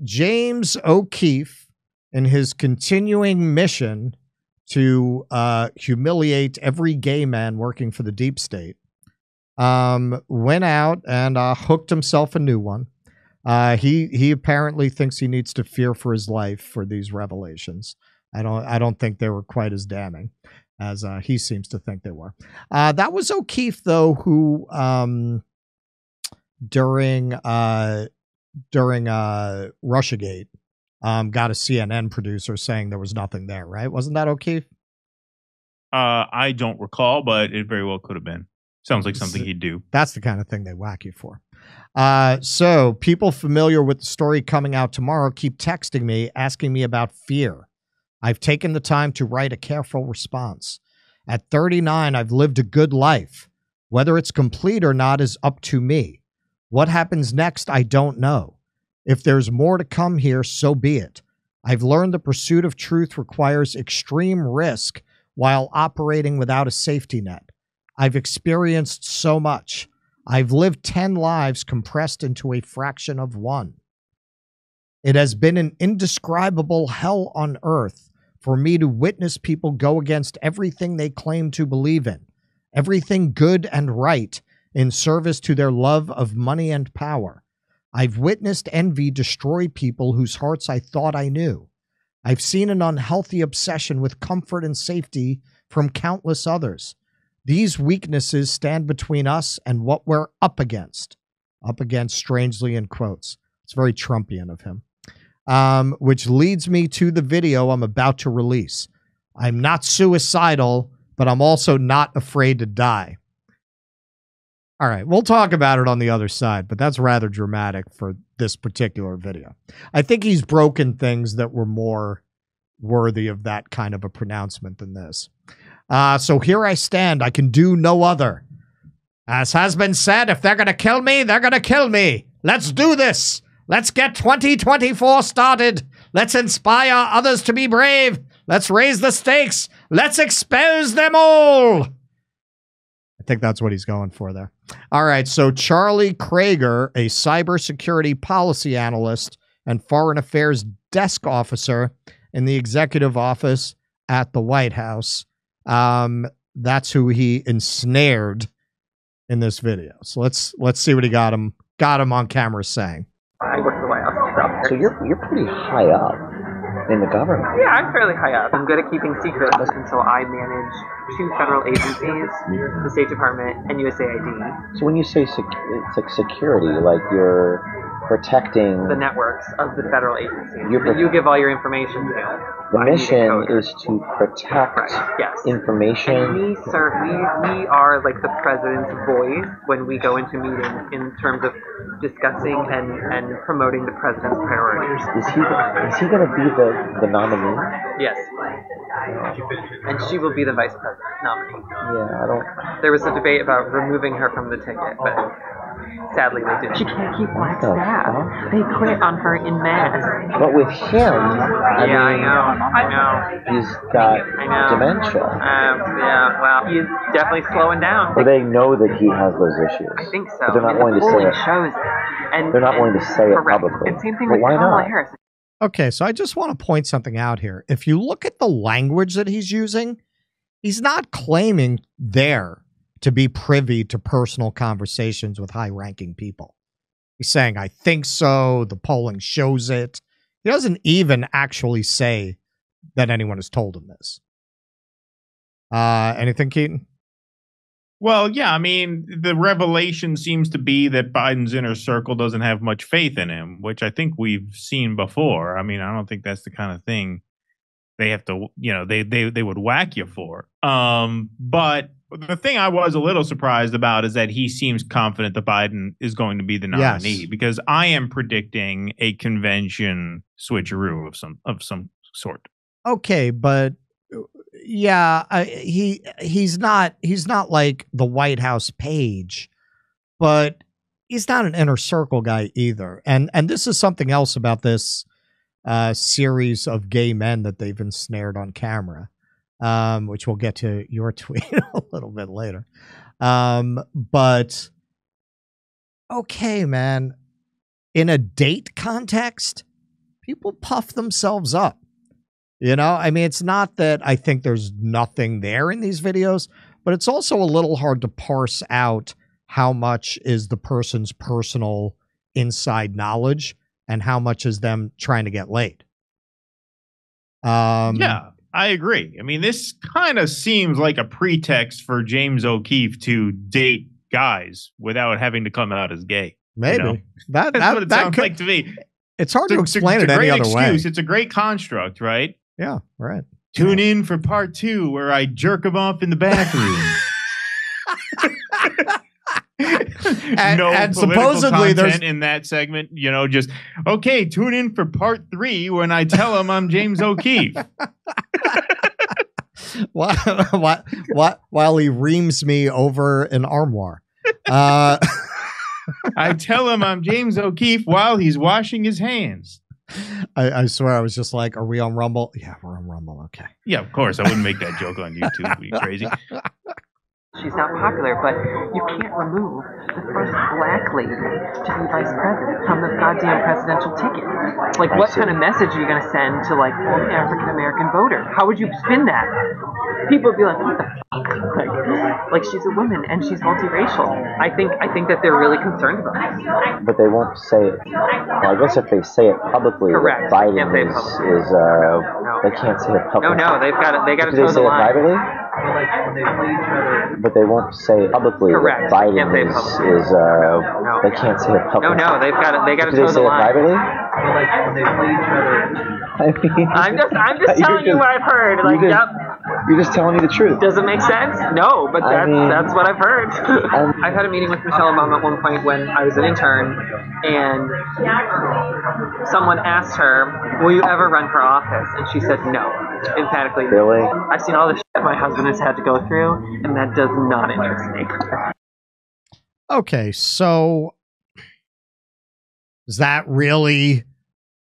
James O'Keefe, in his continuing mission to humiliate every gay man working for the deep state, went out and hooked himself a new one. He apparently thinks he needs to fear for his life for these revelations. I don't think they were quite as damning as he seems to think they were. That was O'Keefe, though, who during Russiagate got a CNN producer saying there was nothing there, right? Wasn't that O'Keefe? I don't recall, but it very well could have been. Sounds like something he'd do. That's the kind of thing they whack you for. So people familiar with the story coming out tomorrow keep texting me, asking me about fear. I've taken the time to write a careful response. At 39, I've lived a good life. Whether it's complete or not is up to me. What happens next, I don't know. If there's more to come here, so be it. I've learned the pursuit of truth requires extreme risk while operating without a safety net. I've experienced so much. I've lived 10 lives compressed into a fraction of one. It has been an indescribable hell on earth for me to witness people go against everything they claim to believe in, everything good and right, in service to their love of money and power. I've witnessed envy destroy people whose hearts I thought I knew. I've seen an unhealthy obsession with comfort and safety from countless others. These weaknesses stand between us and what we're up against. Up against, strangely, in quotes. It's very Trumpian of him. Which leads me to the video I'm about to release. I'm not suicidal, but I'm also not afraid to die. All right, we'll talk about it on the other side, but that's rather dramatic for this particular video. I think he's broken things that were more worthy of that kind of a pronouncement than this. So here I stand. I can do no other. As has been said, if they're going to kill me, they're going to kill me. Let's do this. Let's get 2024 started. Let's inspire others to be brave. Let's raise the stakes. Let's expose them all. I think that's what he's going for there. All right, so Charlie Krager, a cybersecurity policy analyst and foreign affairs desk officer in the executive office at the White House, that's who he ensnared in this video. So let's see what he got him on camera saying. I work at the White House. So you're pretty high up in the government. Yeah, I'm fairly high up. I'm good at keeping secrets, and so I manage 2 federal agencies, the State Department and USAID. So when you say it's like security, like you're protecting the networks of the federal agencies that you give all your information to. The mission is to protect information. And we are like the president's voice when we go into meetings in terms of discussing and promoting the president's priorities. Is he going to be the nominee? Yes. And she will be the vice president nominee. Yeah, I don't... There was a debate about removing her from the ticket, but sadly they didn't. She can't keep black staff. They quit on her in mass. But with him, I know. He's got dementia. Yeah, well, he's definitely slowing down. Or they know that he has those issues. I think so. But they're not willing to say it. Shows it. And, they're not willing to say it publicly. And same thing but with why Kamala not? Harris. Okay, so I just want to point something out here. If you look at the language that he's using, he's not claiming there to be privy to personal conversations with high-ranking people. He's saying, I think so, the polling shows it. He doesn't even actually say that anyone has told him this. Anything, Keaton? Well, yeah, I mean, the revelation seems to be that Biden's inner circle doesn't have much faith in him, which I think we've seen before. I mean, I don't think that's the kind of thing they have to, they would whack you for. But the thing I was a little surprised about is that he seems confident that Biden is going to be the nominee, because I am predicting a convention switcheroo of some sort. Okay, but yeah, he's not like the White House page, but he's not an inner circle guy either. And this is something else about this series of gay men that they've ensnared on camera, which we'll get to your tweet a little bit later. But okay, man, in a date context, people puff themselves up. You know, I mean, it's not that I think there's nothing there in these videos, but it's also a little hard to parse out how much is the person's personal inside knowledge and how much is them trying to get laid. Yeah, I agree. I mean, this kind of seems like a pretext for James O'Keefe to date guys without having to come out as gay. Maybe. You know? That's what it sounds like to me. It's hard to explain it any other way. It's a great construct, right? Yeah, right. Tune in for part 2 where I jerk him off in the bathroom. and supposedly there's in that segment, you know, just okay, tune in for part 3 when I tell him I'm James O'Keefe. while he reams me over an armoire. I tell him I'm James O'Keefe while he's washing his hands. I swear I was just like, are we on Rumble? Yeah, we're on Rumble. Okay. Yeah, of course. I wouldn't make that joke on YouTube. Are you crazy? She's not popular, but you can't remove the first black lady to be vice president from the goddamn presidential ticket. Like, what kind of message are you going to send to, like, an African-American voter? How would you spin that? People would be like, what the fuck? Like she's a woman and she's multiracial. I think that they're really concerned about this. But they won't say it. Well, I guess if they say it publicly, correct. Biden they can't say it publicly. No, they got to toe the line. Privately? But they won't say it publicly. Correct. Biden they can't say it publicly. No, they got to toe the line. Privately? I'm just telling you what I've heard. Like, you're just telling me the truth. Does it make sense? No, but that's what I've heard. I've had a meeting with Michelle Obama at one point when I was an intern, and someone asked her, "Will you ever run for office?" And she said no, emphatically. Really? I've seen all the shit my husband has had to go through, and that does not interest me. Okay, so is that really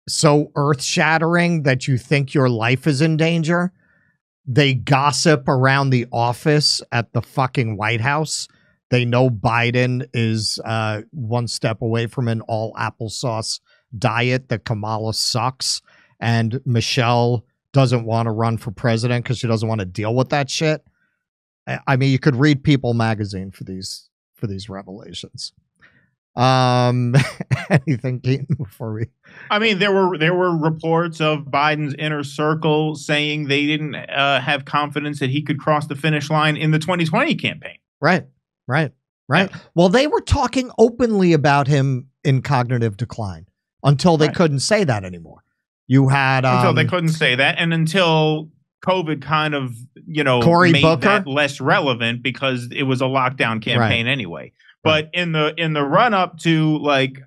so earth-shattering that you think your life is in danger? They gossip around the office at the fucking White House. They know Biden is one step away from an all applesauce diet, that Kamala sucks, and Michelle doesn't want to run for president because she doesn't want to deal with that shit. I mean, you could read People magazine for these revelations. Anything, Keaton, before we... I mean, there were reports of Biden's inner circle saying they didn't have confidence that he could cross the finish line in the 2020 campaign. Right. Yeah. Well, they were talking openly about him in cognitive decline until they couldn't say that anymore. You had... until they couldn't say that, and until COVID kind of, Cory made Booker? that less relevant because it was a lockdown campaign anyway. But in the run up to like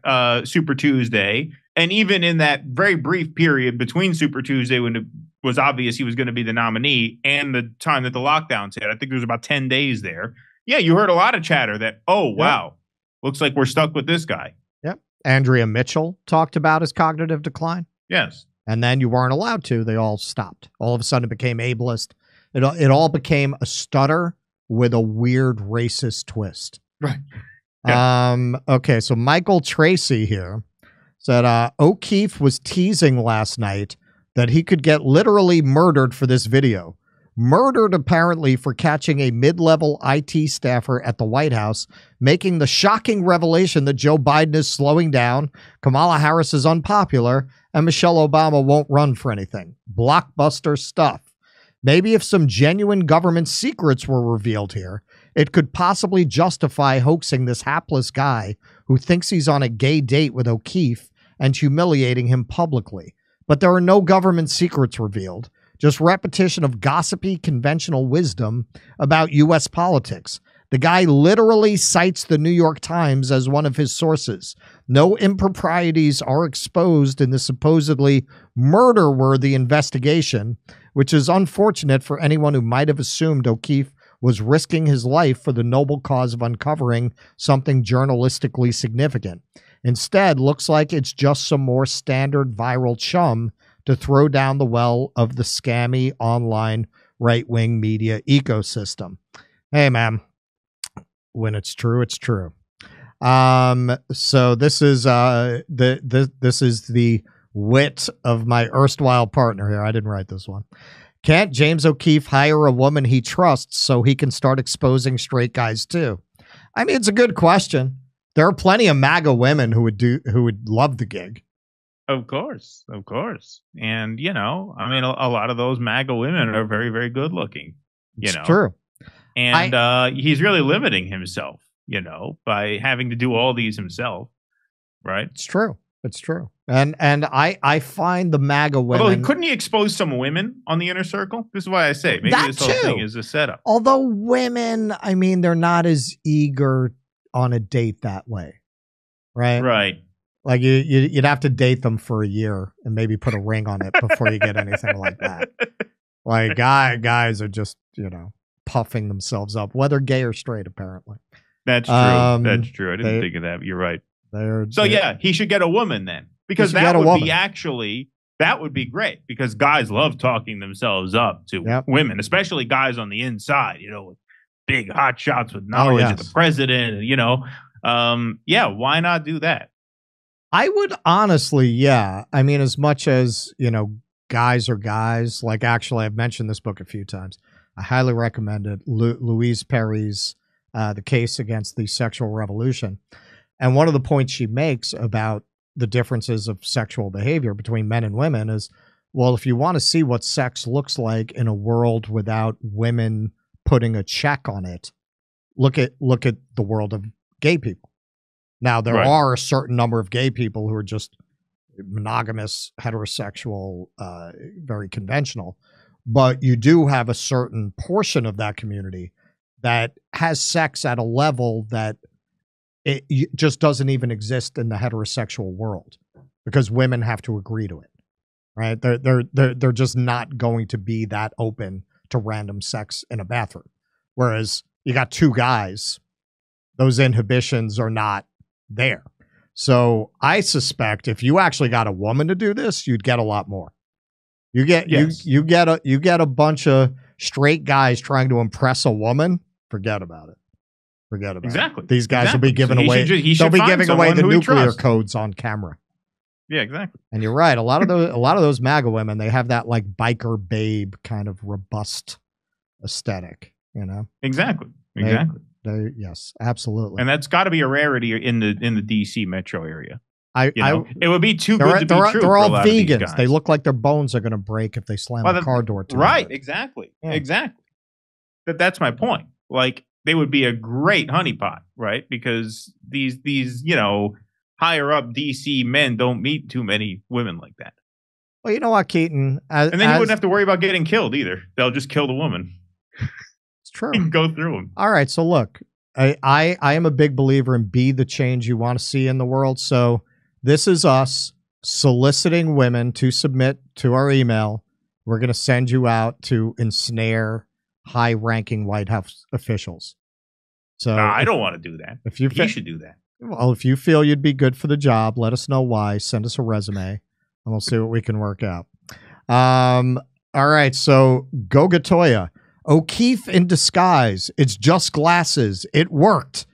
Super Tuesday, and even in that very brief period between Super Tuesday when it was obvious he was going to be the nominee and the time that the lockdowns hit, I think there was about 10 days there. Yeah, you heard a lot of chatter that, wow, looks like we're stuck with this guy. Yep. Andrea Mitchell talked about his cognitive decline. Yes. And then you weren't allowed to. They all stopped. All of a sudden it became ableist. It all became a stutter with a weird racist twist. Right. Yeah. Okay, so Michael Tracy here said O'Keefe was teasing last night that he could get literally murdered for this video. Murdered, apparently, for catching a mid-level IT staffer at the White House, making the shocking revelation that Joe Biden is slowing down, Kamala Harris is unpopular, and Michelle Obama won't run for anything. Blockbuster stuff. Maybe if some genuine government secrets were revealed here, it could possibly justify hoaxing this hapless guy who thinks he's on a gay date with O'Keefe and humiliating him publicly. But there are no government secrets revealed, just repetition of gossipy conventional wisdom about U.S. politics. The guy literally cites the New York Times as one of his sources. No improprieties are exposed in the supposedly murder-worthy investigation, which is unfortunate for anyone who might have assumed O'Keefe was risking his life for the noble cause of uncovering something journalistically significant. Instead, looks like it's just some more standard viral chum to throw down the well of the scammy online right-wing media ecosystem. Hey, man, when it's true, it's true. So this is this is the wit of my erstwhile partner here. I didn't write this one. Can't James O'Keefe hire a woman he trusts so he can start exposing straight guys too? I mean, it's a good question. There are plenty of MAGA women who would love the gig. Of course. And, you know, I mean, a lot of those MAGA women are very, very good looking. It's true. And he's really limiting himself, you know, by having to do all these himself. Right. It's true. And I find the MAGA women. Although, couldn't he expose some women on the inner circle? This is why I say maybe this whole thing is a setup. Although women, I mean, they're not as eager on a date that way. Right. Right. Like you'd have to date them for a year and maybe put a ring on it before you get anything like that. Like guys are just, you know, puffing themselves up, whether gay or straight, apparently. That's true. That's true. I didn't think of that. You're right. Yeah, he should get a woman then, because that would be great, because guys love talking themselves up to women, especially guys on the inside, you know, with big hot shots with knowledge of the president, you know. Why not do that? I would honestly, I mean, as much as, you know, guys are guys, like, actually, I've mentioned this book a few times. I highly recommend it. Louise Perry's The Case Against the Sexual Revolution. And one of the points she makes about the differences of sexual behavior between men and women is, well, if you want to see what sex looks like in a world without women putting a check on it, look at the world of gay people. Now, there are a certain number of gay people who are just monogamous, heterosexual, very conventional. But you do have a certain portion of that community that has sex at a level that it just doesn't even exist in the heterosexual world, because women have to agree to it, right? They're just not going to be that open to random sex in a bathroom. Whereas you got two guys, those inhibitions are not there. So I suspect if you actually got a woman to do this, you'd get a lot more. You get you get a bunch of straight guys trying to impress a woman. Forget about it. Exactly. These guys will be giving away. They'll be giving away the nuclear codes on camera. Yeah, exactly. And you're right. A lot of those MAGA women, they have that like biker babe kind of robust aesthetic. You know. Exactly. Yes, absolutely. And that's got to be a rarity in the DC metro area. It would be too good to be true. They're all vegans. They look like their bones are going to break if they slam a car door to right. Exactly. Yeah. Exactly. That's my point. Like, they would be a great honeypot, right? Because these you know, higher up DC men don't meet too many women like that. Well, you know what, Keaton? And then you wouldn't have to worry about getting killed either. They'll just kill the woman. It's true. You can go through them. All right. So look, I am a big believer in be the change you want to see in the world. So this is us soliciting women to submit to our email. We're going to send you out to ensnare high-ranking White House officials. So I don't want to do that. If you should do that. Well, if you feel you'd be good for the job, let us know why. Send us a resume, and we'll see what we can work out. All right, so go Gatoya. O'Keefe in disguise. It's just glasses. It worked.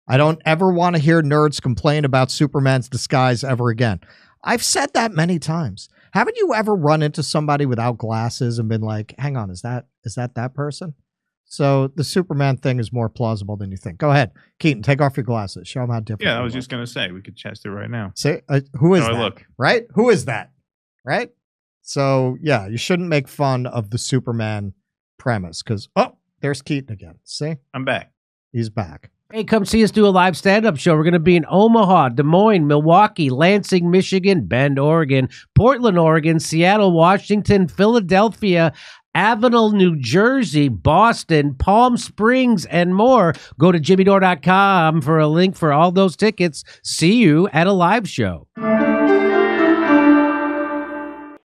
I don't ever want to hear nerds complain about Superman's disguise ever again. I've said that many times. Haven't you ever run into somebody without glasses and been like, hang on, is that person? So the Superman thing is more plausible than you think. Go ahead. Keaton, take off your glasses. Show them how different. Yeah, I was just going to say, we could test it right now. Say, who is that? Look. Right? Who is that? Right? So, yeah, you shouldn't make fun of the Superman premise because, there's Keaton again. See? I'm back. He's back. Hey, come see us do a live stand-up show. We're going to be in Omaha, Des Moines, Milwaukee, Lansing, Michigan, Bend, Oregon, Portland, Oregon, Seattle, Washington, Philadelphia, Avenel, New Jersey, Boston, Palm Springs, and more. Go to jimmydore.com for a link for all those tickets. See you at a live show.